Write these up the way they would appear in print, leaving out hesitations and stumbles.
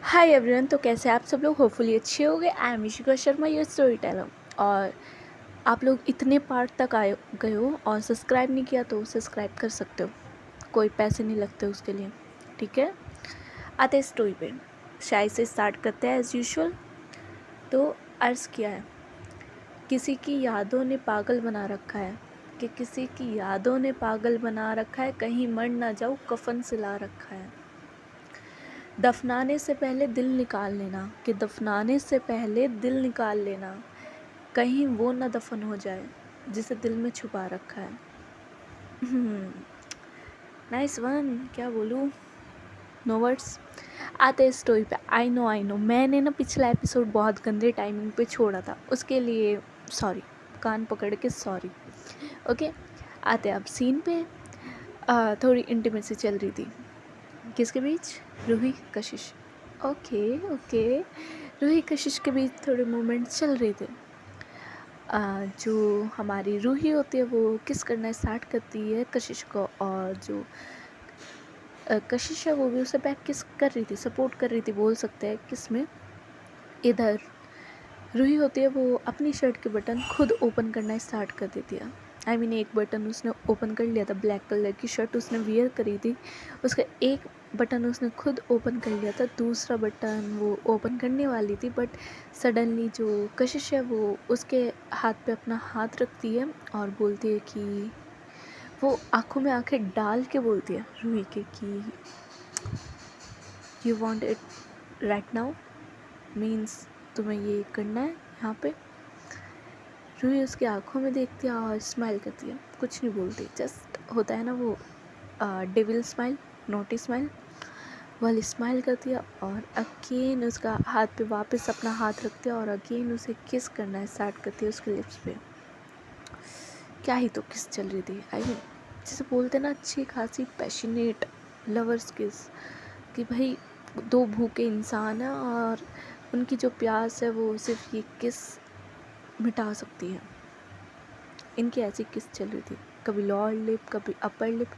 Hi everyone. तो कैसे आप सब लोग? होपफुली अच्छे होंगे। I am Ishika Sharma, your story teller. और आप लोग इतने पार्ट तक आए गए हो और सब्सक्राइब नहीं किया तो सब्सक्राइब कर सकते हो, कोई पैसे नहीं लगते उसके लिए। ठीक है, आते हैं स्टोरी पे। शायद से स्टार्ट करते हैं एज़ यूजुअल। तो अर्ज़ किया है, किसी की यादों ने पागल बना रखा है, कि किसी की यादों ने पागल बना रखा है, कहीं मर ना जाऊँ कफन सिला रखा है। दफनाने से पहले दिल निकाल लेना, कि दफनाने से पहले दिल निकाल लेना, कहीं वो ना दफन हो जाए जिसे दिल में छुपा रखा है। नाइस वन, क्या बोलूँ, नो वर्ड्स। आते हैं स्टोरी पे। आई नो मैंने ना पिछला एपिसोड बहुत गंदे टाइमिंग पे छोड़ा था, उसके लिए सॉरी, कान पकड़ के सॉरी। ओके, आते हैं अब सीन पे। थोड़ी इंटीमेसी चल रही थी किसके बीच? रूही कशिश। ओके, रूही कशिश के बीच थोड़े मोमेंट चल रहे थे। जो हमारी रूही होती है वो किस करना स्टार्ट करती है कशिश को, और जो कशिश है वो भी उसे बैक किस कर रही थी, सपोर्ट कर रही थी बोल सकते हैं। किस में? इधर रूही होती है वो अपनी शर्ट के बटन खुद ओपन करना स्टार्ट कर देती है। आई मीन एक बटन उसने ओपन कर लिया था, ब्लैक कलर की शर्ट उसने वियर करी थी, उसका एक बटन उसने खुद ओपन कर लिया था, दूसरा बटन वो ओपन करने वाली थी, बट सडनली जो कशिश है वो उसके हाथ पे अपना हाथ रखती है और बोलती है कि वो आंखों में आंखें डाल के बोलती है रूही के कि you want it right now, means तुम्हें ये करना है यहाँ पे। रूही उसकी आंखों में देखती है और स्माइल करती है, कुछ नहीं बोलती, जस्ट होता है ना वो डेविल स्माइल, नोटी स्माइल, वाली स्माइल करती है। और अगेन उसका हाथ पे वापस अपना हाथ रखती है और अगेन उसे किस करना स्टार्ट करती है उसके लिप्स पे। क्या ही तो किस चल रही थी। आई मीन जैसे बोलते ना अच्छी खासी पैशनेट लवर्स किस, कि भाई दो भूखे इंसान हैं और उनकी जो प्यास है वो सिर्फ ये किस मिटा सकती है। इनकी ऐसी किस चल रही थी, कभी लोअर लिप कभी अपर लिप,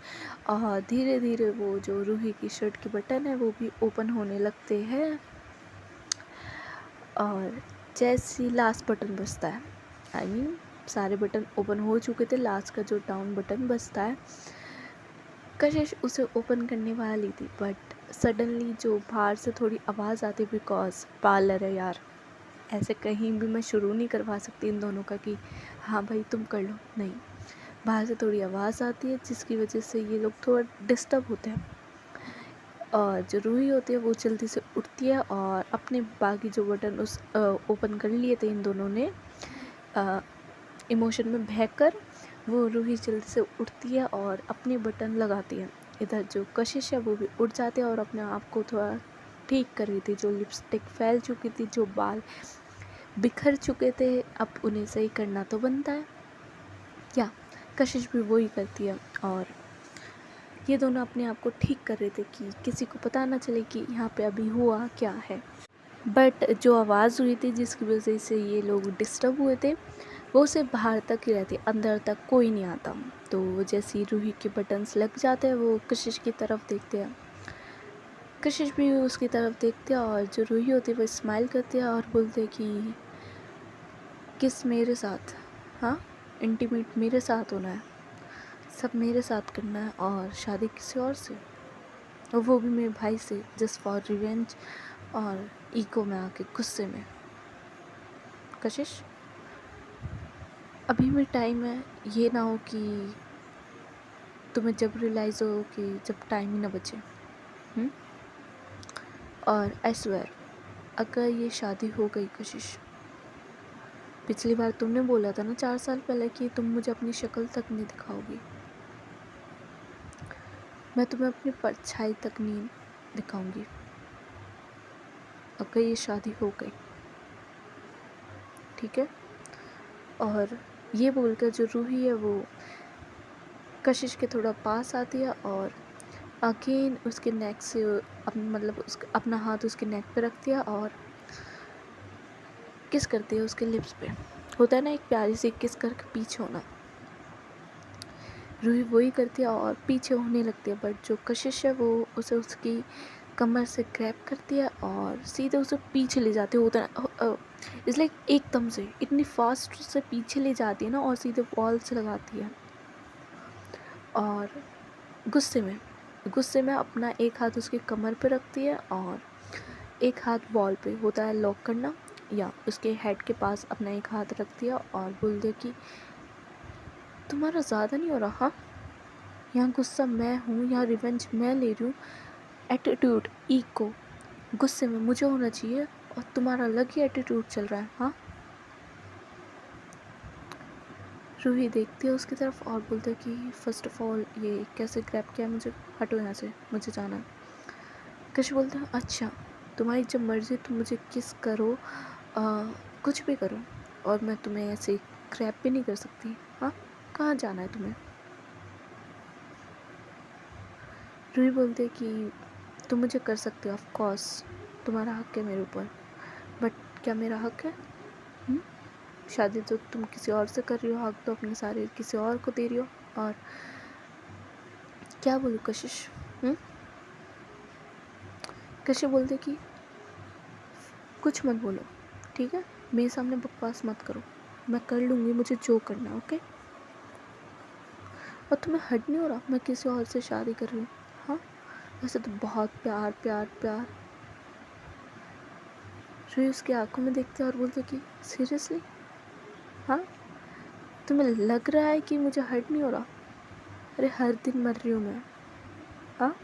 और धीरे धीरे वो जो रूही की शर्ट के बटन है वो भी ओपन होने लगते हैं। और जैसे लास्ट बटन बजता है, आई मीन सारे बटन ओपन हो चुके थे, लास्ट का जो डाउन बटन बजता है, कशिश उसे ओपन करने वाली थी, बट सडनली जो बाहर से थोड़ी आवाज़ आती, बिकॉज पार्लर है यार, ऐसे कहीं भी मैं शुरू नहीं करवा सकती इन दोनों का कि हाँ भाई तुम कर लो, नहीं, बाहर से थोड़ी आवाज़ आती है जिसकी वजह से ये लोग थोड़ा डिस्टर्ब होते हैं। और जो रूही होती है वो जल्दी से उठती है और अपने बाकी जो बटन उस ओपन कर लिए थे इन दोनों ने इमोशन में बहकर, वो रूही जल्दी से उठती है और अपने बटन लगाती है। इधर जो कशिश है वो भी उठ जाती है और अपने आप को थोड़ा ठीक कर रही थी, जो लिपस्टिक फैल चुकी थी, जो बाल बिखर चुके थे, अब उन्हें सही करना तो बनता है, क्या कशिश भी वही करती है। और ये दोनों अपने आप को ठीक कर रहे थे कि किसी को पता ना चले कि यहाँ पे अभी हुआ क्या है। बट जो आवाज़ हुई थी जिसकी वजह से ये लोग डिस्टर्ब हुए थे वो सिर्फ बाहर तक ही रहती, अंदर तक कोई नहीं आता। तो जैसे ही रूही के बटन्स लग जाते हैं वो कशिश की तरफ देखते हैं, कशिश भी उसकी तरफ देखते हैं, और जो रूही होती है वो स्माइल करती है और बोलते हैं कि किस मेरे साथ, हाँ इंटीमेट मेरे साथ होना है, सब मेरे साथ करना है, और शादी किसी और से, और वो भी मेरे भाई से, जस्ट फॉर रिवेंज, और ईगो में आके गुस्से में। कशिश अभी भी टाइम है, ये ना हो कि तुम्हें जब रियलाइज़ हो कि जब टाइम ही ना बचे। और आई स्वेयर अगर ये शादी हो गई कशिश, पिछली बार तुमने बोला था ना 4 साल पहले कि तुम मुझे अपनी शक्ल तक नहीं दिखाओगी, मैं तुम्हें अपनी परछाई तक नहीं दिखाऊंगी अगर ये शादी हो गई, ठीक है। और ये बोलकर जो रूही है वो कशिश के थोड़ा पास आती है और अगेन उसके नेक से मतलब अपना हाथ उसके नेक पे रखती है और किस करती है उसके लिप्स पे। होता है ना एक प्यारी सी किस करके पीछे होना, रूही वही करती है और पीछे होने लगती है, बट जो कशिश है वो उसे उसकी कमर से ग्रैब करती है और सीधे उसे पीछे ले जाती है। होता है इट्स लाइक एकदम से इतनी फास्ट से पीछे ले जाती है ना और सीधे वॉल से लगाती है। और गुस्से में अपना एक हाथ उसकी कमर पे रखती है और एक हाथ वॉल पे, होता है लॉक करना, या उसके हेड के पास अपना एक हाथ रखती है और बोलती है कि तुम्हारा ज़्यादा नहीं हो रहा? हाँ, यहाँ गुस्सा मैं हूँ, यहाँ रिवेंज मैं ले रही हूँ। एटीट्यूड, ईगो, गुस्से में मुझे होना चाहिए और तुम्हारा अलग ही एटीट्यूड चल रहा है। हाँ, रूही देखती है उसकी तरफ और बोलती है कि फ़र्स्ट ऑफ ऑल ये कैसे ग्रैब किया मुझे, हटो यहाँ से, मुझे जाना है। कश बोलता है अच्छा तुम्हारी जब मर्ज़ी तुम मुझे किस करो, कुछ भी करो, और मैं तुम्हें ऐसे ग्रैब भी नहीं कर सकती। हाँ, कहाँ जाना है तुम्हें? रूही बोलती है कि तुम मुझे कर सकते हो, ऑफ कोर्स तुम्हारा हक है मेरे ऊपर, बट क्या मेरा हक है? शादी तो तुम किसी और से कर रही हो, हक तो अपने सारे किसी और को दे रही हो। और क्या बोलूँ कशिश? कशिश बोलते कि कुछ मत बोलो, ठीक है, मेरे सामने बकवास मत करो, मैं कर लूँगी मुझे जो करना, ओके? और तुम्हें हट नहीं हो रहा मैं किसी और से शादी कर रही हूँ? हाँ, वैसे तो बहुत प्यार प्यार प्यार। रूही उसकी आंखों में देखते और बोलते कि सीरियसली? हाँ, तुम्हें लग रहा है कि मुझे हर्ट नहीं हो रहा? अरे हर दिन मर रही हूँ मैं। हाँ,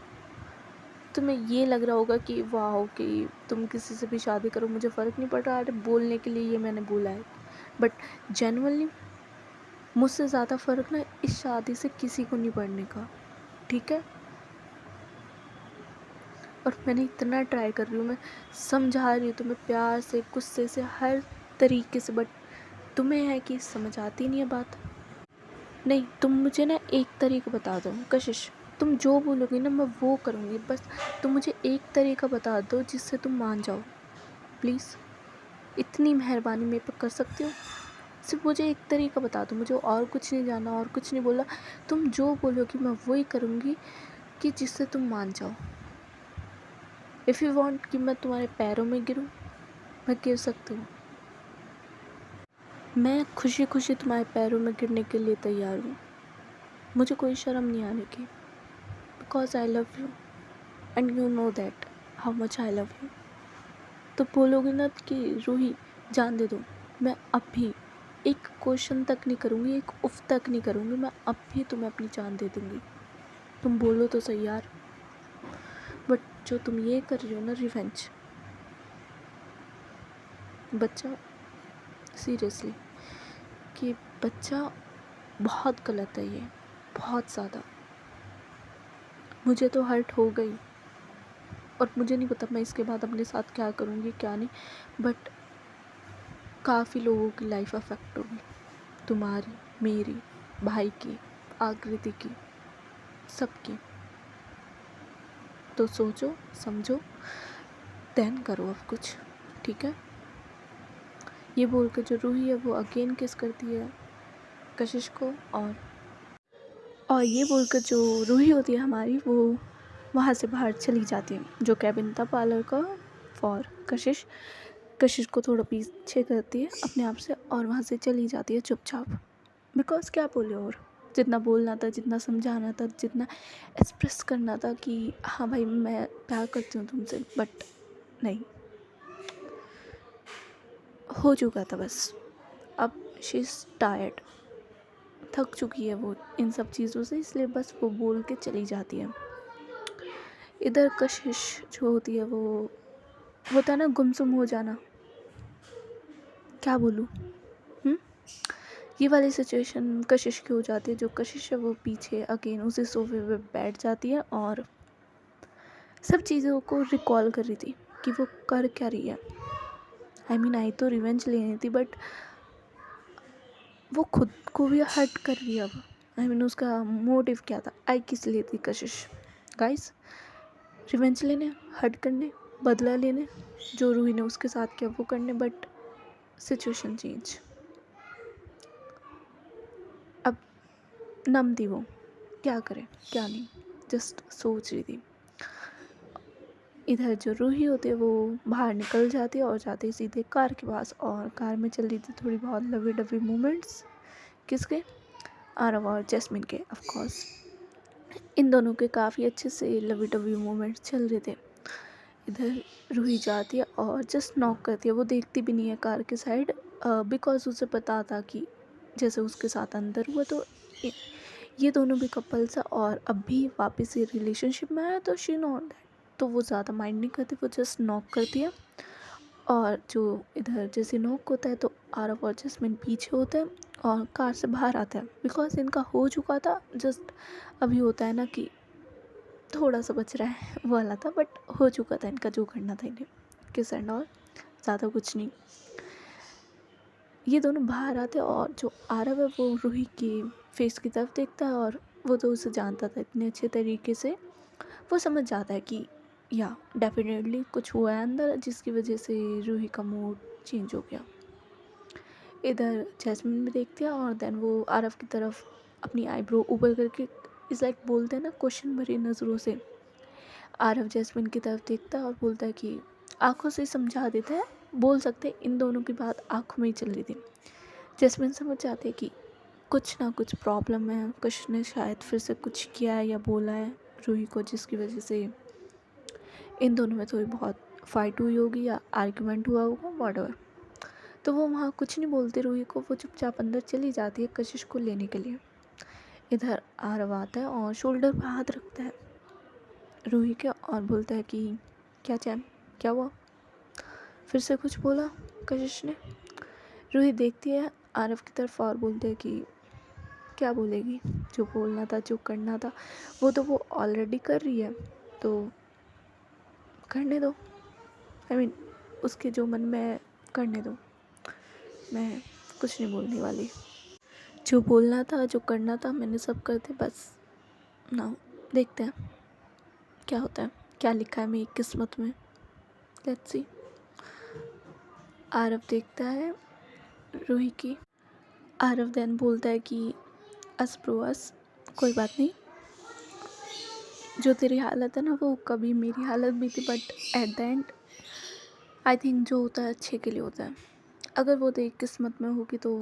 तुम्हें ये लग रहा होगा कि वाह कि तुम किसी से भी शादी करो मुझे फ़र्क नहीं पड़ रहा, अरे बोलने के लिए ये मैंने बोला है, बट जेन्युइनली मुझसे ज़्यादा फ़र्क ना इस शादी से किसी को नहीं पड़ने का, ठीक है? और मैंने इतना ट्राई कर रही हूँ, मैं समझा रही हूँ तुम्हें प्यार से, गुस्से से, हर तरीके से, बट तुम्हें है कि समझ आती नहीं है बात। नहीं, तुम मुझे ना एक तरीका बता दो कशिश, तुम जो बोलोगी ना मैं वो करूँगी, बस तुम मुझे एक तरीका बता दो जिससे तुम मान जाओ, प्लीज़। इतनी मेहरबानी मेरे पे कर सकती हो? सिर्फ मुझे एक तरीका बता दो, मुझे और कुछ नहीं जानना और कुछ नहीं बोलना, तुम जो बोलोगी मैं वही करूँगी कि जिससे तुम मान जाओ। इफ़ यू वांट कि मैं तुम्हारे पैरों में गिरूँ, मैं गिर सकती हूँ, मैं खुशी खुशी तुम्हारे पैरों में गिरने के लिए तैयार हूँ, मुझे कोई शर्म नहीं आने की, because I love you and you know that how much I love you. तो बोलोगे ना कि रूही जान दे दो, मैं अब भी एक क्वेश्चन तक नहीं करूँगी, एक उफ तक नहीं करूँगी, मैं अब भी तुम्हें अपनी जान दे दूँगी। तुम बोलो तो सही यार। बट जो तुम ये कर रही हो ना, रिवेंज, बच्चा, सीरियसली कि बच्चा बहुत गलत है, ये बहुत ज़्यादा। मुझे तो हर्ट हो गई और मुझे नहीं पता मैं इसके बाद अपने साथ क्या करूँगी क्या नहीं, बट काफ़ी लोगों की लाइफ अफेक्ट होगी, तुम्हारी, मेरी, भाई की, आकृति की, सबकी। तो सोचो समझो देन करो अब कुछ, ठीक है? ये बोल के जो रूही है वो अगेन किस करती है कशिश को, और ये बोलकर जो रूही होती है हमारी वो वहाँ से बाहर चली जाती है, जो कैबिन था पार्लर का फॉर कशिश। कशिश को थोड़ा पीछे करती है अपने आप से और वहाँ से चली जाती है चुपचाप, बिकॉज क्या बोले, और जितना बोलना था, जितना समझाना था, जितना एक्सप्रेस करना था कि हाँ भाई मैं प्यार करती हूँ तुमसे, बट नहीं, हो चुका था बस। अब शी इज़ टायर्ड, थक चुकी है वो इन सब चीज़ों से, इसलिए बस वो बोल के चली जाती है। इधर कशिश जो होती है वो होता है ना गुमसुम हो जाना, क्या बोलूँ, ये वाली सिचुएशन कशिश की हो जाती है। जो कशिश है वो पीछे अगेन उसी सोफे पे बैठ जाती है और सब चीज़ों को रिकॉल कर रही थी कि वो कर क्या रही है। आई तो रिवेंज लेनी थी, बट वो खुद को भी हर्ट कर रही है अब। उसका मोटिव क्या था, आई किस लिए थी कशिश? गाइस, रिवेंज लेने, हर्ट करने, बदला लेने, जो रूही ने उसके साथ किया वो करने, बट सिचुएशन चेंज। अब नम थी वो, क्या करे क्या नहीं, जस्ट सोच रही थी। इधर जो रूही होती है वो बाहर निकल जाती है और जाती है सीधे कार के पास, और कार में चल रही थी थोड़ी बहुत लवी डवी मोमेंट्स। किसके? आरव और जैस्मिन के, ऑफ कोर्स। इन दोनों के काफ़ी अच्छे से लवी डवी मोमेंट्स चल रहे थे। इधर रूही जाती है और जस्ट नॉक करती है, वो देखती भी नहीं है कार के साइड, बिकॉज उसे पता था कि जैसे उसके साथ अंदर हुआ तो ये दोनों भी कपल्स है और अभी वापस ये रिलेशनशिप में आया, तो शी नो दैट, तो वो ज़्यादा माइंड नहीं करती, वो जस्ट नॉक करती है। और जो इधर जैसे नॉक होता है तो आरव और जैस्मिन पीछे होते हैं और कार से बाहर आता है, बिकॉज इनका हो चुका था। जस्ट अभी होता है ना कि थोड़ा सा बच रहा है वो वाला था, बट हो चुका था इनका जो करना था इन्हें, किस एंड ऑल, ज़्यादा कुछ नहीं। ये दोनों बाहर आते और जो आरव है वो रूही की फेस की तरफ देखता है, और वो तो उसे जानता था इतने अच्छे तरीके से, वो समझ जाता है कि या डेफिनेटली कुछ हुआ है अंदर जिसकी वजह से रूही का मूड चेंज हो गया। इधर जैस्मिन भी देखती है और देन वो आरव की तरफ अपनी आईब्रो ऊपर करके इस लाइक बोलते हैं ना क्वेश्चन भरी नज़रों से, आरव जैस्मिन की तरफ देखता है और बोलता है कि आंखों से समझा देता है, बोल सकते हैं इन दोनों की बात आंखों में ही चल रही थी। जैस्मिन समझ जाती है कि कुछ ना कुछ प्रॉब्लम है, कुछ ने शायद फिर से कुछ किया है या बोला है रूही को जिसकी वजह से इन दोनों में थोड़ी बहुत फाइट हुई होगी या आर्ग्यूमेंट हुआ होगा, व्हाटएवर। तो वो वहाँ कुछ नहीं बोलती रूही को, वो चुपचाप अंदर चली जाती है कशिश को लेने के लिए। इधर आरव आता है और शोल्डर पर हाथ रखता है रूही के और बोलता है कि क्या चैम, क्या हुआ, फिर से कुछ बोला कशिश ने? रूही देखती है आरव की तरफ और बोलते है कि क्या बोलेगी, जो बोलना था जो करना था वो तो वो ऑलरेडी कर रही है, तो करने दो। आई मीन उसके जो मन में है करने दो, मैं कुछ नहीं बोलने वाली। जो बोलना था जो करना था मैंने सब कर दिया, बस ना देखते हैं क्या होता है, क्या लिखा है मेरी किस्मत में, लेट्स सी। आरव देखता है रूही की। आरव देन बोलता है कि अस ब्रो अस, कोई बात नहीं, जो तेरी हालत है ना वो कभी मेरी हालत भी थी, but at the and I think जो होता है अच्छे के लिए होता है। अगर वो तेरी किस्मत में होगी तो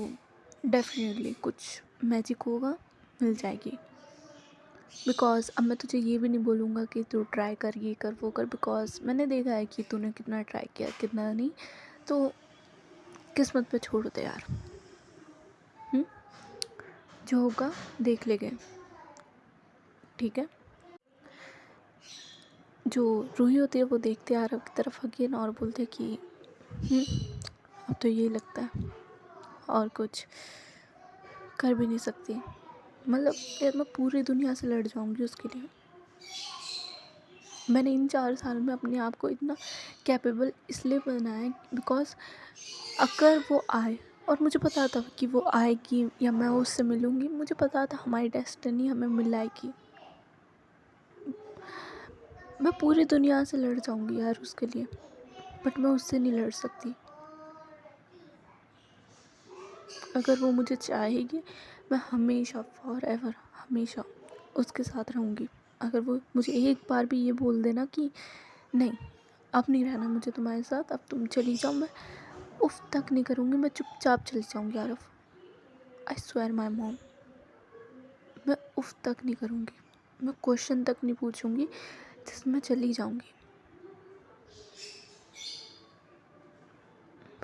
डेफिनेटली कुछ मैजिक होगा, मिल जाएगी। बिकॉज अब मैं तुझे ये भी नहीं बोलूँगा कि तू ट्राई कर, ये कर वो कर, बिकॉज मैंने देखा है कि तूने कितना ट्राई किया कितना नहीं, तो किस्मत पे छोड़ दे यार। जो होगा देख लेंगे, ठीक है। जो रूही होती है वो देखते आरव की तरफ अगेन और बोलते कि अब तो यही लगता है और कुछ कर भी नहीं सकती, मतलब यार मैं पूरी दुनिया से लड़ जाऊंगी उसके लिए। मैंने इन 4 साल में अपने आप को इतना कैपेबल इसलिए बनाया बिकॉज अगर वो आए, और मुझे पता था कि वो आएगी या मैं उससे मिलूँगी, मुझे पता था हमारी डेस्टिनी हमें मिलाएगी, मैं पूरी दुनिया से लड़ जाऊंगी यार उसके लिए, बट मैं उससे नहीं लड़ सकती। अगर वो मुझे चाहेगी मैं हमेशा फॉर एवर हमेशा उसके साथ रहूँगी। अगर वो मुझे एक बार भी ये बोल देना कि नहीं अब नहीं रहना मुझे तुम्हारे साथ, अब तुम चली जाओ, मैं उफ तक नहीं करूँगी, मैं चुपचाप चली जाऊँगी आरफ, आई स्वेयर माई मॉम, मैं उफ तक नहीं करूँगी, मैं क्वेश्चन तक नहीं पूछूँगी, जिसमें चली जाऊँगी।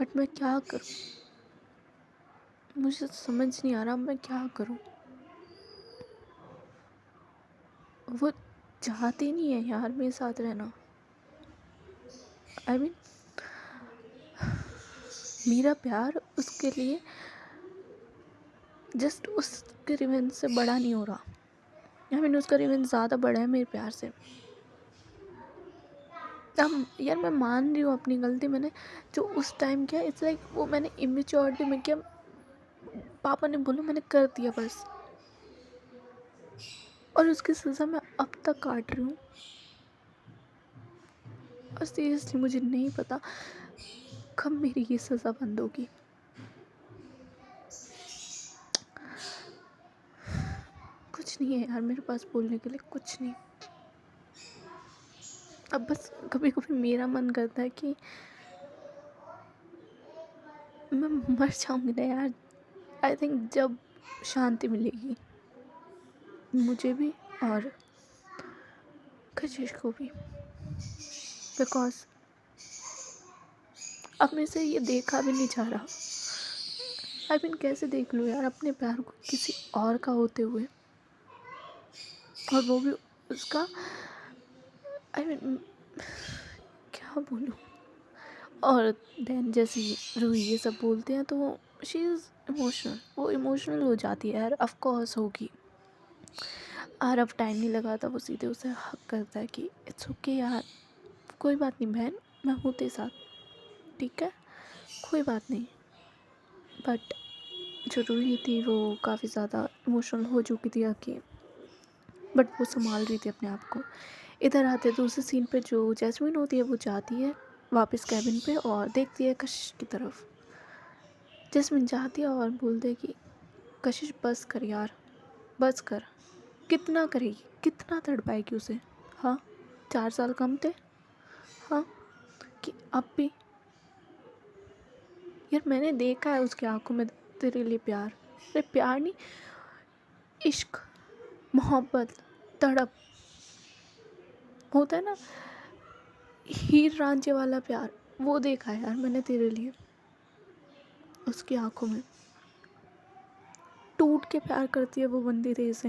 बट मैं क्या करूँ, मुझे समझ नहीं आ रहा मैं क्या करूँ। वो चाहती नहीं है यार मेरे साथ रहना, आई मीन मेरा प्यार उसके लिए जस्ट उसके रिवेंज से बड़ा नहीं हो रहा, आई मीन उसका रिवेंज ज़्यादा बड़ा है मेरे प्यार से। अब यार मैं मान रही हूँ अपनी गलती, मैंने जो उस टाइम किया इट्स लाइक वो मैंने इमेच्योरिटी में किया, पापा ने बोला मैंने कर दिया बस, और उसकी सज़ा मैं अब तक काट रही हूँ। और सीरियसली मुझे नहीं पता कब मेरी ये सज़ा बंद होगी। कुछ नहीं है यार मेरे पास बोलने के लिए, कुछ नहीं। अब बस कभी कभी मेरा मन करता है कि मैं मर जाऊंगी ना यार। आई थिंक जब शांति मिलेगी मुझे भी और कशिश को भी, बिकॉज अब मेरे से ये देखा भी नहीं जा रहा। आई मीन कैसे देख लूँ यार अपने प्यार को किसी और का होते हुए, और वो भी उसका। आई मीन क्या बोलूँ। और देन जैसे रूही ये सब बोलते हैं तो शी इज़ इमोशनल, वो इमोशनल हो जाती है यार, ऑफ कोर्स होगी। और अब टाइम नहीं लगा था, वो सीधे उसे हक करता है कि इट्स ओके यार, कोई बात नहीं बहन, मैं हूँ तेरे साथ, ठीक है, कोई बात नहीं। बट जो रूही थी वो काफ़ी ज़्यादा इमोशनल हो चुकी थी आके, बट वो संभाल रही थी अपने आप को। इधर आते दूसरे सीन पे जो जैस्मिन होती है वो जाती है वापस कैबिन पे और देखती है कशिश की तरफ। जैस्मिन जाती है और बोलती है कि कशिश बस कर यार, बस कर, कितना करेगी, कितना तड़पाएगी उसे। हाँ, 4 साल कम थे। हाँ, कि अब भी यार मैंने देखा है उसकी आंखों में तेरे लिए प्यार, अरे प्यार नहीं, इश्क, मोहब्बत, तड़प होता है ना, हीर रांझे वाला प्यार, वो देखा है यार मैंने तेरे लिए उसकी आंखों में। टूट के प्यार करती है वो बंदी तेरे से,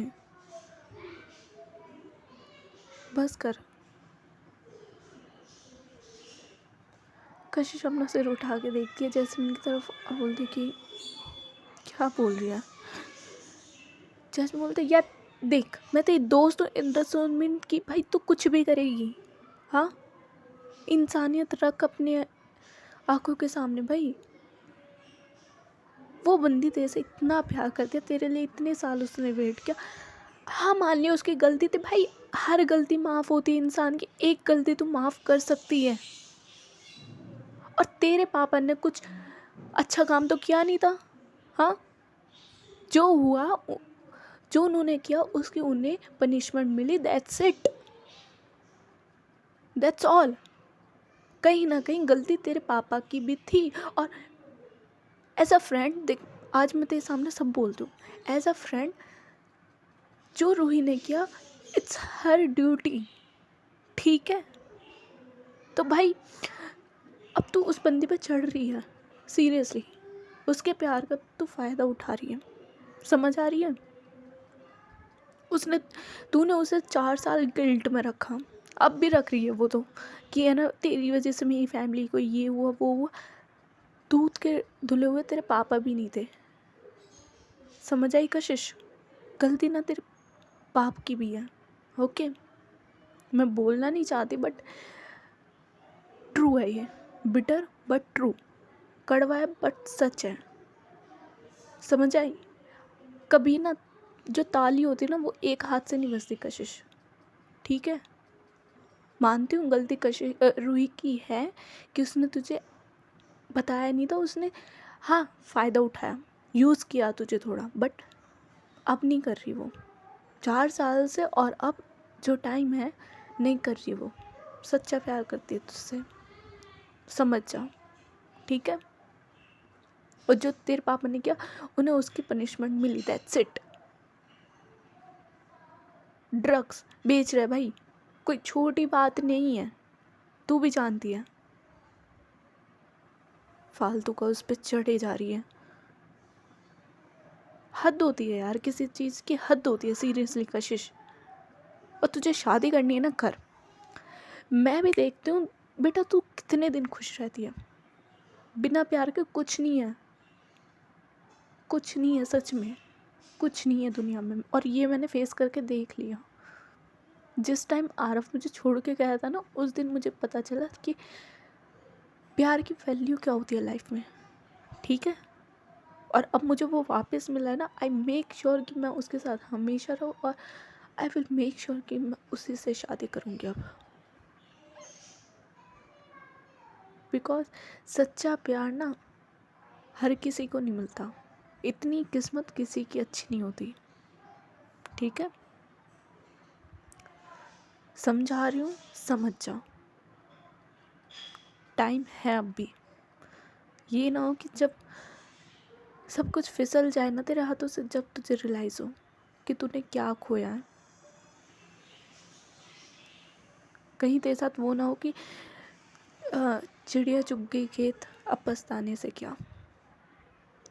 बस कर। कशिश अपना सिर उठा के देखती है जैस्मिन की तरफ और बोलती कि क्या बोल रही है। जैस्मिन बोलते यार देख, मैं तेरी दोस्त हूँ इन द मिनट की, भाई तू कुछ भी करेगी। हाँ, इंसानियत रख अपने आंखों के सामने भाई। वो बंदी तेरे से इतना प्यार करती है, तेरे लिए इतने साल उसने वेट किया। हाँ, मान लिया उसकी गलती थी भाई, हर गलती माफ़ होती है इंसान की, एक गलती तू माफ़ कर सकती है। और तेरे पापा ने कुछ अच्छा काम तो किया नहीं था। हाँ, जो हुआ, जो उन्होंने किया उसकी उन्हें पनिशमेंट मिली, दैट्स इट, दैट्स ऑल। कहीं ना कहीं गलती तेरे पापा की भी थी। और एज अ फ्रेंड देख, आज मैं तेरे सामने सब बोल दूँ, एज अ फ्रेंड जो रूही ने किया इट्स हर ड्यूटी, ठीक है। तो भाई अब तू उस बंदी पे चढ़ रही है, सीरियसली उसके प्यार का तू फ़ायदा उठा रही है, समझ आ रही है। उसने, तूने उसे 4 साल गिल्ट में रखा, अब भी रख रही है वो तो, कि है ना तेरी वजह से मेरी फैमिली को ये हुआ वो हुआ। दूध के धुले हुए तेरे पापा भी नहीं थे, समझ आई कशिश। गलती ना तेरे बाप की भी है, ओके। मैं बोलना नहीं चाहती बट ट्रू है ये, बिटर बट ट्रू, कड़वा है बट सच है, समझ आई। कभी ना जो ताली होती है ना वो एक हाथ से नहीं बजती कशिश, ठीक है। मानती हूँ गलती रूही की है कि उसने तुझे बताया नहीं था, उसने हाँ फ़ायदा उठाया, यूज़ किया तुझे थोड़ा, बट अब नहीं कर रही वो 4 साल से। और अब जो टाइम है नहीं कर रही वो, सच्चा प्यार करती है तुझसे, समझ जाओ, ठीक है। और जो तेरे पापा ने किया उन्हें उसकी पनिशमेंट मिली, दैट्स इट। ड्रग्स बेच रहे भाई, कोई छोटी बात नहीं है, तू भी जानती है। फालतू का उस पर चढ़े जा रही है, हद होती है यार, किसी चीज़ की हद होती है सीरियसली कशिश। और तुझे शादी करनी है ना कर, मैं भी देखती हूँ बेटा तू कितने दिन खुश रहती है, बिना प्यार के कुछ नहीं है, कुछ नहीं है, सच में कुछ नहीं है दुनिया में। और ये मैंने फेस करके देख लिया। जिस टाइम आरव मुझे छोड़ के गया था ना, उस दिन मुझे पता चला कि प्यार की वैल्यू क्या होती है लाइफ में, ठीक है। और अब मुझे वो वापस मिला है ना, आई मेक श्योर कि मैं उसके साथ हमेशा रहूँ, और आई विल मेक श्योर कि मैं उसी से शादी करूँगी अब। बिकॉज सच्चा प्यार ना हर किसी को नहीं मिलता, इतनी किस्मत किसी की अच्छी नहीं होती, ठीक है। समझा रही हूँ, समझ जाओ। टाइम है अब भी। ये ना हो कि जब सब कुछ फिसल जाए ना तेरे हाथों से, जब तुझे रियलाइज़ हो कि तूने क्या खोया है। कहीं तेरे साथ वो ना हो कि चिड़िया चुग गई खेत, अब पछताने से क्या।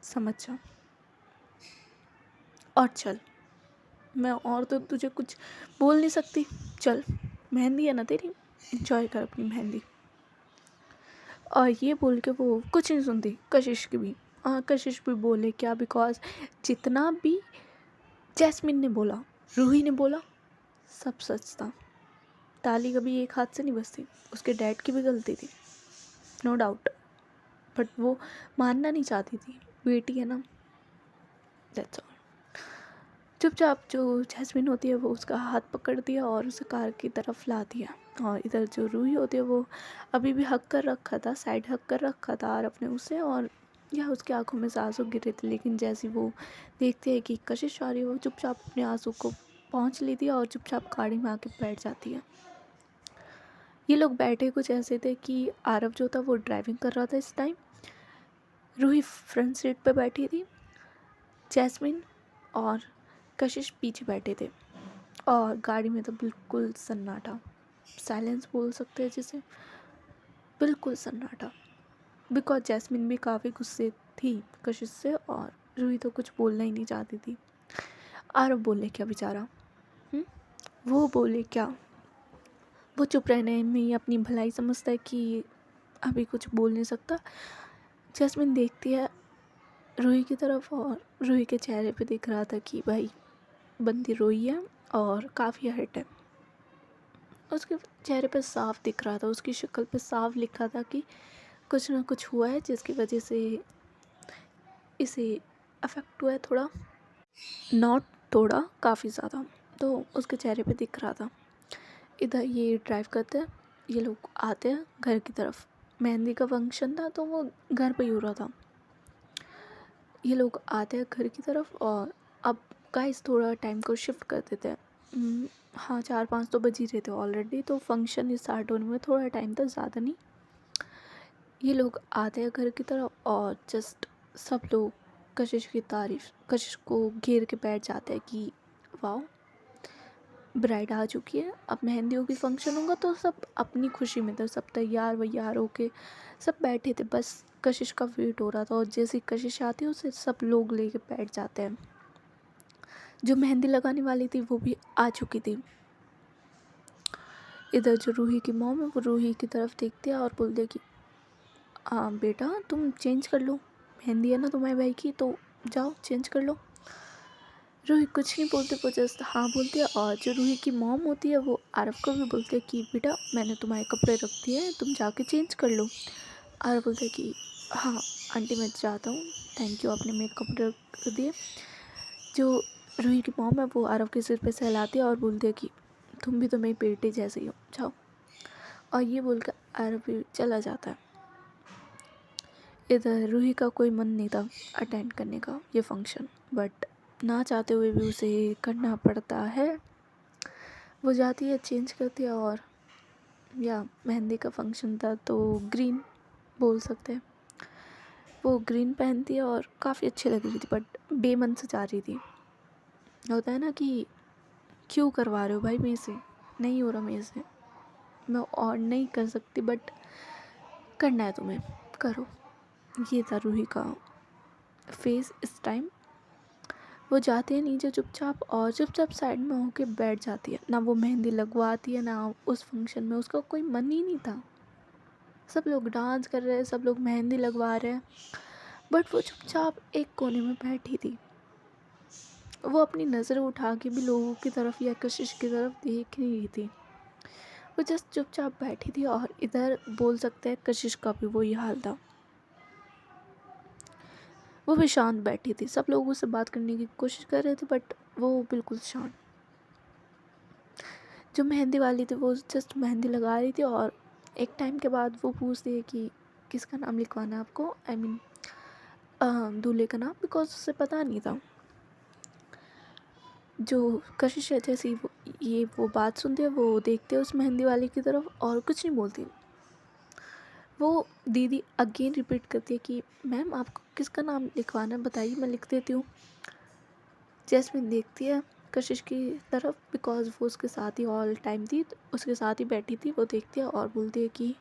समझ जा और चल। मैं और तो तुझे कुछ बोल नहीं सकती। चल, मेहंदी है ना तेरी, एंजॉय कर अपनी मेहंदी। और ये बोल के वो कुछ नहीं सुनती कशिश की भी। कशिश भी बोले क्या, बिकॉज जितना भी जैस्मिन ने बोला, रूही ने बोला, सब सच था। ताली कभी एक हाथ से नहीं बजती। उसके डैड की भी गलती थी, नो डाउट, बट वो मानना नहीं चाहती थी। बेटी है ना, दैट्स ऑल। चुपचाप जो जैस्मिन होती है वो उसका हाथ पकड़ दिया और उसे कार की तरफ ला दिया। और इधर जो रूही होती है वो अभी भी हक कर रखा था, साइड हक कर रखा था और अपने उसे, और या उसकी आंखों में से आंसू गिरे थे। लेकिन जैसे वो देखती है कि कशिश आ रही है, वो चुपचाप अपने आंसू को पहुँच लेती है और चुपचाप गाड़ी में आके बैठ जाती है। ये लोग बैठे कुछ ऐसे थे कि आरव जो था वो ड्राइविंग कर रहा था इस टाइम, रूही फ्रंट सीट पे बैठी थी, जैस्मिन और कशिश पीछे बैठे थे। और गाड़ी में तो बिल्कुल सन्नाटा, साइलेंस बोल सकते हैं जिसे, बिल्कुल सन्नाटा। बिकॉज जैस्मिन भी काफ़ी गुस्से थी कशिश से और रूही तो कुछ बोलना ही नहीं चाहती थी। आरव बोले क्या बेचारा, वो बोले क्या, वो चुप रहने में ही अपनी भलाई समझता है कि अभी कुछ बोल नहीं सकता। जैस्मिन देखती है रूही की तरफ और रूही के चेहरे पे दिख रहा था कि भाई बंदी रोई है और काफ़ी हर्ट है। उसके चेहरे पे साफ दिख रहा था, उसकी शक्ल पे साफ लिखा था कि कुछ ना कुछ हुआ है जिसकी वजह से इसे अफेक्ट हुआ है थोड़ा, नॉट थोड़ा, काफ़ी ज़्यादा। तो उसके चेहरे पे दिख रहा था। इधर ये ड्राइव करते हैं, ये लोग आते हैं घर की तरफ। मेहंदी का फंक्शन था तो वो घर पे ही हो रहा था। ये लोग आते हैं घर की तरफ और अब गाइस थोड़ा टाइम को शिफ्ट कर देते हैं। हाँ, 4-5 तो बज ही रहे थे ऑलरेडी, तो फंक्शन स्टार्ट होने में थोड़ा टाइम था, ज़्यादा नहीं। ये लोग आते हैं घर की तरफ और जस्ट सब लोग कशिश की तारीफ, कशिश को घेर के बैठ जाते हैं कि वाह, ब्राइड आ चुकी है, अब मेहंदी होगी, फंक्शन होगा। तो सब अपनी खुशी में थे, सब तैयार वैयार होके सब बैठे थे, बस कशिश का वेट हो रहा था। और जैसे कशिश आती है उसे सब लोग लेके बैठ जाते हैं। जो मेहंदी लगाने वाली थी वो भी आ चुकी थी। इधर जो रूही की मॉम है वो रूही की तरफ देखती है और बोलती है कि हाँ बेटा, तुम चेंज कर लो, मेहंदी है ना तुम्हारे भाई की, तो जाओ चेंज कर लो। रूही कुछ नहीं बोलते, वो जस्ट हाँ बोलती है। और जो रूही की मॉम होती है वो आरव को भी बोलती है कि बेटा मैंने तुम्हारे कपड़े रख दिए, तुम जाके चेंज कर लो। आरव बोलते है कि हाँ आंटी मैं जाता हूँ, थैंक यू, आपने मेरे कपड़े रख दिए। जो रूही की मॉम है वो आरव के सिर पे सहलाती है और बोलती है कि तुम भी तो मेरी बेटी जैसे ही हो, जाओ। और ये बोलकर आरव भी चला जाता है। इधर रूही का कोई मन नहीं था अटेंड करने का ये फंक्शन, बट ना चाहते हुए भी उसे करना पड़ता है। वो जाती है, चेंज करती है और या मेहंदी का फंक्शन था तो ग्रीन बोल सकते हैं। वो ग्रीन पहनती है और काफ़ी अच्छी लग रही थी, बट बेमन से जा रही थी। होता है ना कि क्यों करवा रहे हो भाई मेरे से, नहीं हो रहा मेरे से, मैं और नहीं कर सकती, बट करना है तुम्हें, करो। ये था रूही का फेस इस टाइम। वो जाती है नीचे चुपचाप और चुपचाप साइड में होके बैठ जाती है। ना वो मेहंदी लगवाती है, ना उस फंक्शन में उसका कोई मन ही नहीं था। सब लोग डांस कर रहे हैं, सब लोग मेहंदी लगवा रहे हैं, बट वो चुपचाप एक कोने में बैठी थी। वो अपनी नज़र उठा के भी लोगों की तरफ या कशिश की तरफ देख नहीं रही थी। वो जस्ट चुपचाप बैठी थी। और इधर बोल सकते हैं कशिश का भी वही हाल था, वो भी शांत बैठी थी। सब लोग उससे बात करने की कोशिश कर रहे थे बट वो बिल्कुल शांत। जो मेहंदी वाली थी वो जस्ट मेहंदी लगा रही थी और एक टाइम के बाद वो पूछती है कि किसका नाम लिखवाना है आपको, आई मीन दूल्हे का नाम, बिकॉज उसे पता नहीं था। जो कशिश है जैसी वो बात सुनती है, वो देखते है उस मेहंदी वाली की तरफ और कुछ नहीं बोलती। वो दीदी अगेन रिपीट करती है कि मैम आपको किसका नाम लिखवाना है बताइए, मैं लिख देती हूँ। जैस्मिन देखती है कशिश की तरफ, बिकॉज वो उसके साथ ही ऑल टाइम थी, तो उसके साथ ही बैठी थी। वो देखती है और बोलती है कि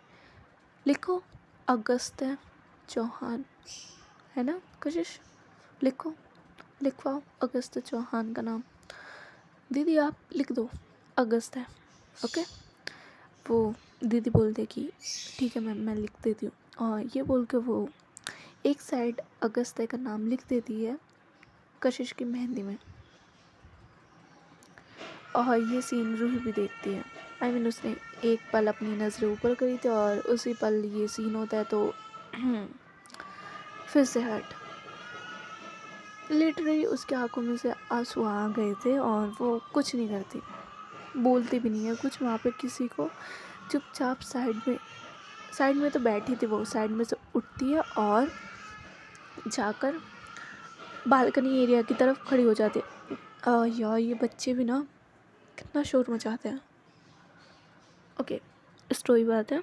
लिखो, अगस्त है चौहान, है ना कशिश, लिखो, लिखवाओ अगस्त चौहान का नाम। दीदी आप लिख दो, अगस्त है, ओके। वो दीदी बोलते कि ठीक है मैम, मैं लिख देती हूँ। और ये बोल के वो एक साइड अगस्त का नाम लिख देती है कशिश की मेहंदी में। और ये सीन रूही भी देखती है। आई मीन उसने एक पल अपनी नज़रें ऊपर करी थी और उसी पल ये सीन होता है, तो फिर से हट, लिटरली उसकी आंखों में से आंसू आ गए थे और वो कुछ नहीं करती, बोलती भी नहीं है कुछ वहाँ पे किसी को। चुपचाप साइड में तो बैठी थी, वो साइड में से उठती है और जाकर बालकनी एरिया की तरफ खड़ी हो जाती है। यार ये बच्चे भी ना कितना शोर मचाते हैं। ओके, स्टोरी बात है।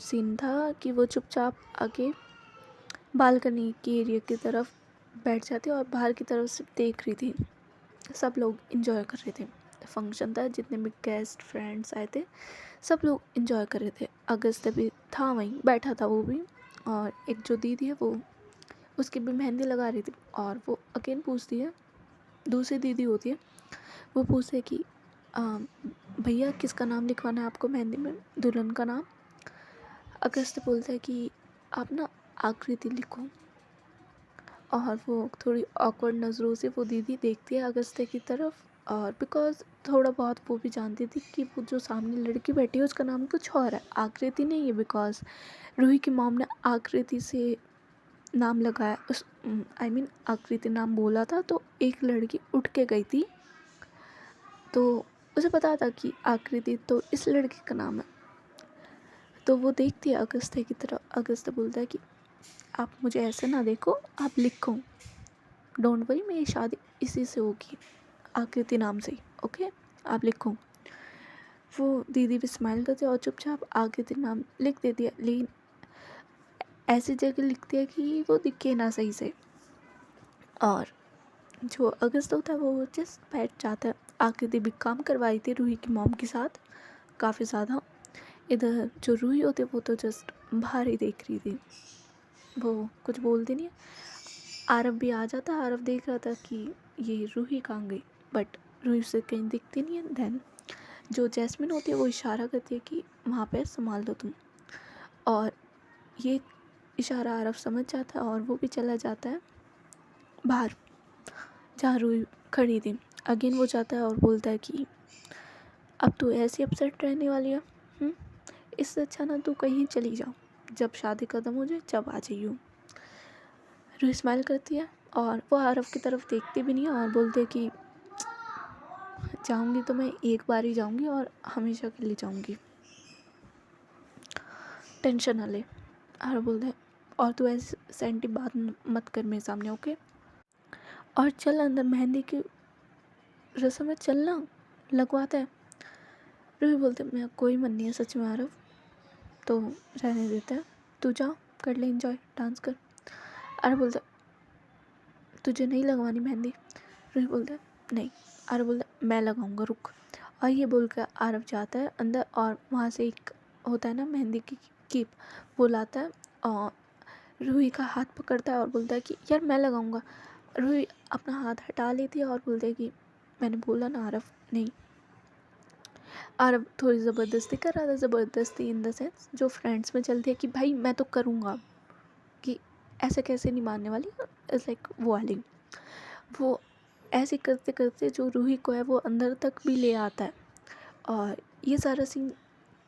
सीन था कि वो चुपचाप आके बालकनी के एरिया की तरफ बैठ जाती और बाहर की तरफ से देख रही थी। सब लोग इंजॉय कर रहे थे, फंक्शन था, जितने भी गेस्ट फ्रेंड्स आए थे सब लोग इंजॉय कर रहे थे। अगस्त भी था वहीं बैठा था वो भी, और एक जो दीदी है वो उसकी भी मेहंदी लगा रही थी। और वो अगेन पूछती है, दूसरी दीदी होती है, वो पूछते है कि भैया किसका नाम लिखवाना है आपको मेहंदी में, दुल्हन का नाम। अगस्त बोलता है कि आप ना आकृति लिखो। और वो थोड़ी ऑकवर्ड नज़रों से वो दीदी देखती है अगस्त्य की तरफ, और बिकॉज थोड़ा बहुत वो भी जानती थी कि वो जो सामने लड़की बैठी है उसका नाम कुछ और है, आकृति नहीं है। बिकॉज रूही की मॉम ने आकृति से नाम लगाया, उस आई मीन आकृति नाम बोला था तो एक लड़की उठ के गई थी, तो उसे पता था कि आकृति तो इस लड़की का नाम है। तो वो देखती है अगस्त्य की तरफ। अगस्त्य बोलता है कि आप मुझे ऐसे ना देखो, आप लिखो, डोंट वरी, मेरी शादी इसी से होगी, आकृति नाम से ही, ओके, आप लिखो। वो दीदी भी स्माइल करती है और चुपचाप आकृति नाम लिख देती है, लेकिन ऐसी जगह लिखती है कि वो दिखे ना सही से। और जो अगस्त होता है वो जस्ट बैठ जाता है। आकृति भी काम करवाई थी रूही की मॉम के साथ काफ़ी ज़्यादा। इधर जो रूही होती है वो तो जस्ट बाहर ही देख रही थी, वो कुछ बोलती नहीं है। आरव भी आ जाता, आरव देख रहा था कि ये रूही कहाँ गई, बट रूही से कहीं दिखती नहीं है। देन जो जैस्मिन होती है वो इशारा करती है कि वहाँ पे संभाल दो तुम, और ये इशारा आरव समझ जाता है और वो भी चला जाता है बाहर जहाँ रूही खड़ी थी। अगेन वो जाता है और बोलता है कि अब तू ऐसी अपसेट रहने वाली है, इससे अच्छा ना तू कहीं चली जाओ, जब शादी खत्म हो जाए जब आ जाइयो। रूही स्माइल करती है और वो आरव की तरफ देखती भी नहीं है और बोलते है कि जाऊंगी तो मैं एक बार ही जाऊंगी और हमेशा के लिए जाऊंगी, टेंशन ना ले। आरव बोलते हैं और तू ऐसी सेंटी बात मत कर मेरे सामने, ओके, और चल अंदर, मेहंदी की रस्म है, चलना, लगवाता है। रूही बोलते मेरा कोई मन नहीं है सच में आरव, तो रहने देता है, तू जा कर ले एंजॉय, डांस कर। आरव बोलता तुझे नहीं लगवानी मेहंदी। रूही बोलता है नहीं। आरव बोलता मैं लगाऊंगा, रुक। और ये बोलकर आरव जाता है अंदर और वहाँ से एक होता है ना मेहंदी की कीप, वो लाता है और रूही का हाथ पकड़ता है और बोलता है कि यार मैं लगाऊंगा। रूही अपना हाथ हटा लेती है और बोलती है कि मैंने बोला ना आरव, नहीं। आरव थोड़ी ज़बरदस्ती कर रहा था, ज़बरदस्ती इन द सेंस जो फ्रेंड्स में चलती है कि भाई मैं तो करूँगा, कि ऐसे कैसे नहीं मानने वाली, इट्स लाइक वो वाली। वो ऐसे करते करते जो रूही को है वो अंदर तक भी ले आता है। और ये सारा सीन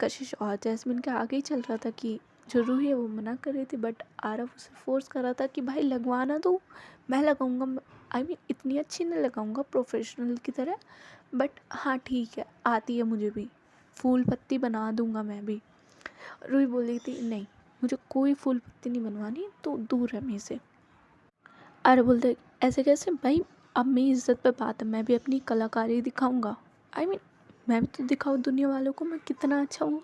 कशिश और जैस्मिन के आगे ही चल रहा था कि जो रूही है वो मना कर रही थी, बट आरव उसे फोर्स कर रहा था कि भाई लगवाना तो मैं लगाऊंगा, आई मीन इतनी अच्छी नहीं लगाऊंगा प्रोफेशनल की तरह, बट हाँ ठीक है, आती है मुझे भी, फूल पत्ती बना दूंगा मैं भी। रूही बोली थी नहीं, मुझे कोई फूल पत्ती नहीं बनवानी, तो दूर है मेरे से। अरे बोलते ऐसे कैसे भाई, अब मेरी इज्जत पे बात है, मैं भी अपनी कलाकारी दिखाऊंगा, आई मीन मैं भी तो दिखाऊँ दुनिया वालों को मैं कितना अच्छा हूँ।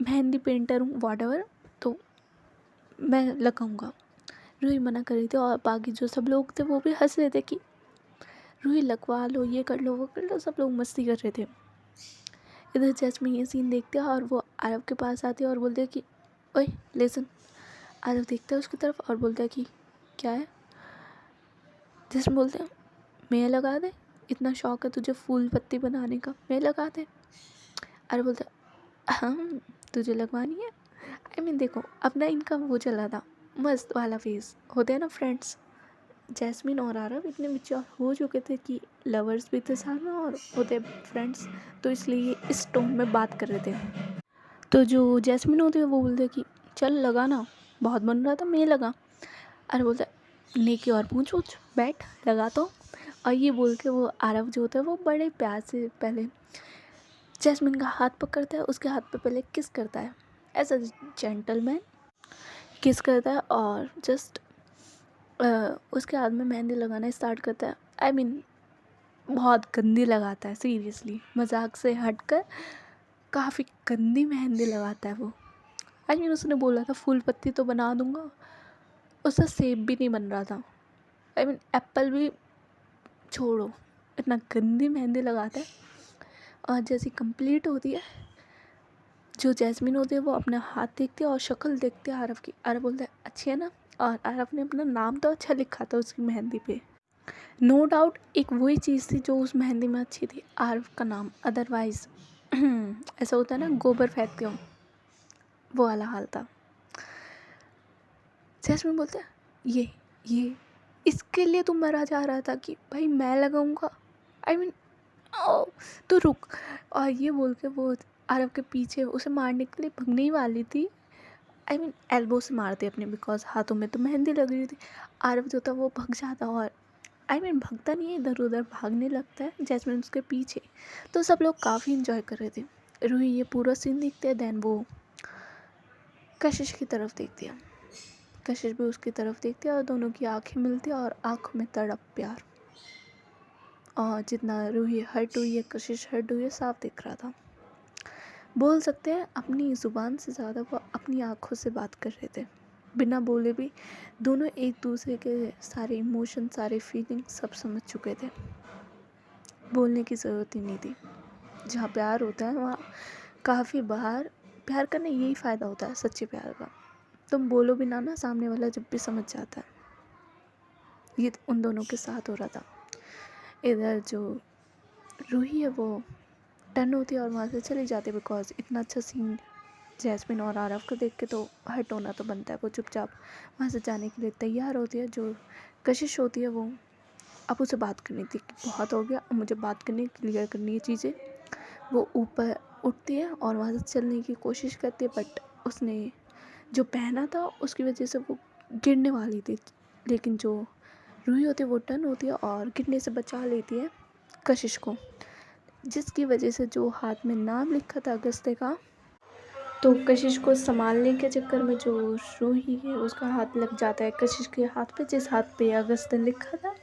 मेहंदी पेंटर हूँ व्हाटएवर, तो मैं लगाऊंगा। रूही मना कर रही थी और बाकी जो सब लोग थे वो भी हंस रहे थे कि रूही लगवा लो, ये कर लो, वो कर लो, सब लोग मस्ती कर रहे थे। इधर जैस्मीन ये सीन देखते हैं और वो आरव के पास आती है और बोलते हैं कि ओए लिसन। आरव देखता है उसकी तरफ और बोलता है कि क्या है। जैस्मीन बोलते हैं मैं लगा दे, इतना शौक है तुझे फूल पत्ती बनाने का, मैं लगा दे। आरव बोलता है हाँ तुझे लगवानी है। देखो अपना इनका वो चला था मस्त वाला फेस, होते हैं ना फ्रेंड्स। जैस्मीन और आरव इतने मैच्योर हो चुके थे कि लवर्स भी थे साथ में और होते फ्रेंड्स, तो इसलिए ये इस टोन में बात कर रहे थे। तो जो जैस्मीन होती है वो बोलते हैं कि चल लगा ना, बहुत बन रहा था मैं लगा। अरे बोलता है लेके और पूछ बैठ लगा तो। और ये बोल के वो आरव जो होता है वो बड़े प्यार से पहले जैस्मीन का हाथ पकड़ता है, उसके हाथ पे पहले किस करता है एज अ जेंटलमैन, किस करता है और जस्ट उसके हाथ में मेहंदी लगाना स्टार्ट करता है। बहुत गंदी लगाता है, सीरियसली मजाक से हटकर काफ़ी गंदी मेहंदी लगाता है वो। उसने बोला था फूल पत्ती तो बना दूंगा, उससे सेब भी नहीं बन रहा था। एप्पल भी छोड़ो, इतना गंदी मेहंदी लगाता है। और जैसी कंप्लीट होती है, जो जैस्मीन होती है वो अपना हाथ देखती है और शक्ल देखती है आरव की। आरव बोलता है अच्छी है ना, और आरव ने अपना नाम तो अच्छा लिखा था उसकी मेहंदी पे। नो डाउट एक वही चीज़ थी जो उस मेहंदी में अच्छी थी, आरव का नाम। अदरवाइज ऐसा होता है ना गोबर फेंकते हो, वो वाला हाल था। जैस्मीन बोलते हैं ये इसके लिए तुम मरा जा रहा था कि भाई मैं लगाऊंगा। तो रुक। और ये बोल के वो आरव के पीछे उसे मारने के लिए भगने ही वाली थी। एल्बो से मारते अपने, बिकॉज हाथों में तो मेहंदी लग रही थी। आरव जो था वो भग जाता और भगता नहीं है, इधर उधर भागने लगता है जैस्मिन उसके पीछे। तो सब लोग काफ़ी इंजॉय कर रहे थे। रूही ये पूरा सीन देखते हैं, देन वो कशिश की तरफ देखती है। कशिश भी उसकी तरफ देखती है और दोनों की आंखें मिलती है और आंखों में तड़प प्यार। और जितना रूही हर्ट हुई है, कशिश हर्ट हुई है, साफ दिख रहा था। बोल सकते हैं अपनी ज़ुबान से ज़्यादा वो अपनी आँखों से बात कर रहे थे। बिना बोले भी दोनों एक दूसरे के सारे इमोशन, सारे फीलिंग सब समझ चुके थे। बोलने की ज़रूरत ही नहीं थी। जहाँ प्यार होता है वहाँ काफ़ी बार प्यार करने यही फ़ायदा होता है सच्चे प्यार का। तुम बोलो भी ना, सामने वाला जब भी समझ जाता है। ये उन दोनों के साथ हो रहा था। इधर जो रूही है वो टर्न होती है और वहाँ से चली जाती है, बिकॉज इतना अच्छा सीन जैस्मिन और आरव को देख के तो हट होना तो बनता है। वो चुपचाप वहाँ से जाने के लिए तैयार होती है। जो कशिश होती है वो अब उसे बात करनी थी कि बहुत हो गया, अब मुझे बात करनी, क्लियर करनी है चीज़ें। वो ऊपर उठती है और वहाँ से चलने की कोशिश करती है, बट उसने जो पहना था उसकी वजह से वो गिरने वाली थी। लेकिन जो रूही होती है वो टर्न होती है और गिरने से बचा लेती है कशिश को, जिसकी वजह से जो हाथ में नाम लिखा था अगस्त्य का, तो कशिश को संभालने के चक्कर में जो रूही है उसका हाथ लग जाता है कशिश के हाथ पे, जिस हाथ पे अगस्त्य लिखा था।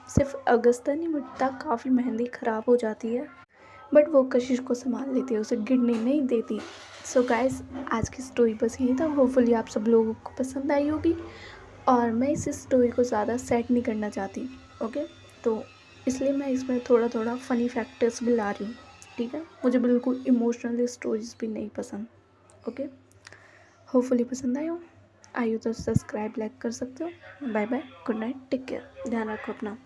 सिर्फ अगस्त्य नहीं मिटता, काफ़ी मेहंदी ख़राब हो जाती है, बट वो कशिश को संभाल लेती है, उसे गिरने नहीं देती। सो गाइस आज की स्टोरी बस यही था। होपफुली आप सब लोगों को पसंद आई होगी, और मैं इस स्टोरी को ज़्यादा सेट नहीं करना चाहती, ओके। तो इसलिए मैं इसमें थोड़ा थोड़ा फ़नी फैक्टर्स भी ला रही हूँ, ठीक है। मुझे बिल्कुल इमोशनल स्टोरीज भी नहीं पसंद, ओके। होपफुली पसंद आए हो तो सब्सक्राइब लाइक कर सकते हो। Bye bye, good night, take care, ध्यान रखो अपना।